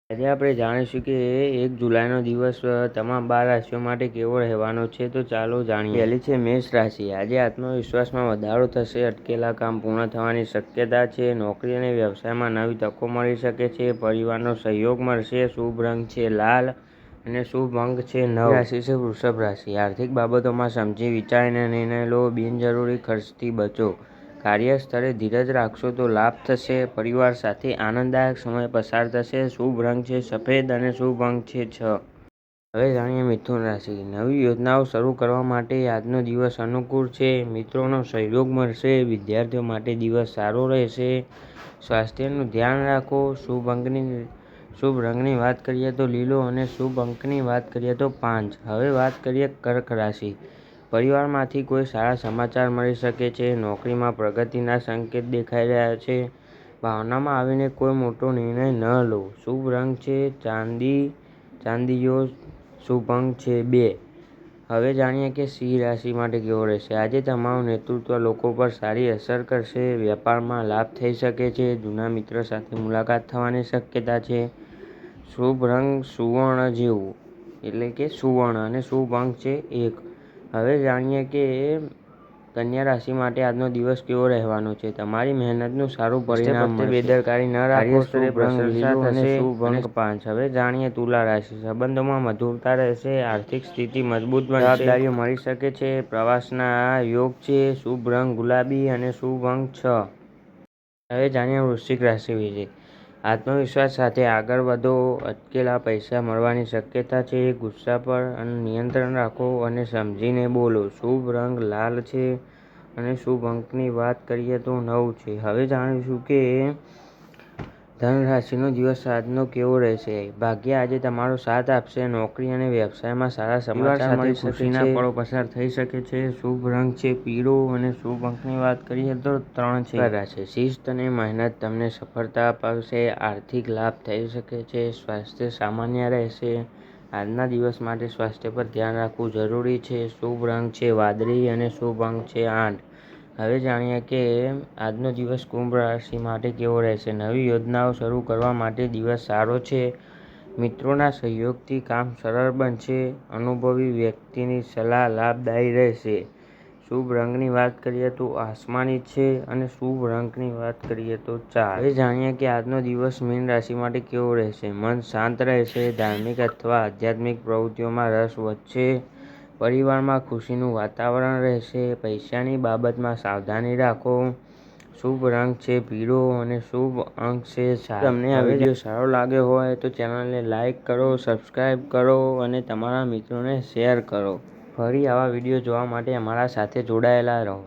આજે આપણે જાણીશું કે 1 જુલાઈનો દિવસ તમામ 12 રાશિઓ માટે કેવો રહેવાનો છે. તો ચાલો જાણીએ. પહેલી છે મેષ રાશિ. આજે આત્મવિશ્વાસમાં વધારો થશે. અટકેલા કામ પૂર્ણ થવાની શક્યતા છે. નોકરી અને વ્યવસાયમાં નવી તકો મળી શકે છે. પરિવારનો સહયોગ મળશે. શુભ રંગ છે લાલ અને શુભ અંક છે 9. રાશિ છે વૃષભ રાશિ. આર્થિક બાબતોમાં સમજી વિચારીને નિર્ણય લો. બિનજરૂરી ખર્ચથી બચો. કાર્યસ્થળે ધીરજ રાખશો તો લાભ થશે. પરિવાર સાથે આનંદદાયક સમય પસાર થશે. શુભ રંગ છે સફેદ અને શુભ અંક છે 6. હવે જાણીએ મિથુન રાશિ. નવી યોજનાઓ શરૂ કરવા માટે આજનો દિવસ અનુકૂળ છે. મિત્રોનો સહયોગ મળશે. વિદ્યાર્થીઓ માટે દિવસ સારો રહેશે. સ્વાસ્થ્યનું ધ્યાન રાખો. શુભ રંગની વાત કરીએ તો લીલો અને શુભ અંકની વાત કરીએ તો 5. હવે વાત કરીએ કર્ક રાશિ. પરિવારમાંથી કોઈ સારા સમાચાર મળી શકે છે. નોકરીમાં પ્રગતિના સંકેત દેખાઈ રહ્યા છે. ભાવનામાં આવીને કોઈ મોટો નિર્ણય ન લો. શુભ રંગ છે ચાંદીયો. શુભ અંક છે 2. હવે જાણીએ કે સિંહ રાશિ માટે કેવો રહેશે. આજે તમારું નેતૃત્વ લોકો પર સારી અસર કરશે. વેપારમાં લાભ થઈ શકે છે. જૂના મિત્ર સાથે મુલાકાત થવાની શક્યતા છે. શુભ રંગ સુવર્ણ જેવું એટલે કે સુવર્ણ અને શુભ અંક છે 1. હવે જાણીએ કે કન્યા રાશિ માટે આજનો દિવસ કેવો રહેવાનો છે. તમારી મહેનતનું સારું પરિણામ મળશે. બેદરકારી ન રાખો. શુભ રંગ લીલો અને શુભ અંક 5. હવે જાણીએ તુલા રાશિ. સંબંધોમાં મધુરતા રહેશે. આર્થિક સ્થિતિ મજબૂત બનશે. જવાબદારીઓ મળી શકે છે. પ્રવાસના યોગ છે. શુભ રંગ ગુલાબી અને શુભ અંક 6. હવે જાણીએ વૃશ્ચિક રાશિ વિશે. આત્મવિશ્વાસ સાથે આગળ વધો. અટકેલા પૈસા મળવાની શક્યતા છે. ગુસ્સા પર નિયંત્રણ રાખો અને સમજીને બોલો. શુભ રંગ લાલ છે અને શુભ અંકની વાત કરીએ તો 9 છે. હવે જાણીશું કે ધન રાશિનો દિવસ આજનો કેવો રહેશે. ભાગ્ય આજે તમારો સાથ આપશે. નોકરી અને વ્યવસાયમાં સારા સમાચાર મળી શકે છે. ખુશીના પળો પસાર થઈ શકે છે. શુભ રંગ છે પીળો અને શુભ અંકની વાત કરીએ તો 3 છે. મકર રાશિ. શિસ્ત અને મહેનત તમને સફળતા અપાવશે. આર્થિક લાભ થઈ શકે છે. સ્વાસ્થ્ય સામાન્ય રહેશે. આજના દિવસ માટે સ્વાસ્થ્ય પર ધ્યાન રાખવું જરૂરી છે. શુભ રંગ છે વાદળી અને શુભ અંક છે 8. હવે જાણીએ કે આજનો દિવસ કુંભ રાશિ માટે કેવો રહેશે. નવી યોજનાઓ શરૂ કરવા માટે દિવસ સારો છે. મિત્રોના સહયોગથી કામ સરળ બનશે. અનુભવી વ્યક્તિની સલાહ લાભદાયી રહેશે. શુભ રંગની વાત કરીએ તો આસમાની છે અને શુભ રંગની વાત કરીએ તો 4. હવે જાણીએ કે આજનો દિવસ મીન રાશિ માટે કેવો રહેશે. મન શાંત રહેશે. ધાર્મિક અથવા આધ્યાત્મિક પ્રવૃત્તિઓમાં રસ વધશે. પરિવારમાં ખુશીનું વાતાવરણ રહેશે. પૈસાની બાબતમાં સાવધાની રાખો. શુભ રંગ છે પીળો અને શુભ અંક છે 7. તમને આ વિડીયો સારો લાગ્યો હોય તો ચેનલને લાઈક કરો, સબસ્ક્રાઈબ કરો અને તમારા મિત્રોને શેર કરો. ફરી આવા વિડીયો જોવા માટે અમારા સાથે જોડાયેલા રહો.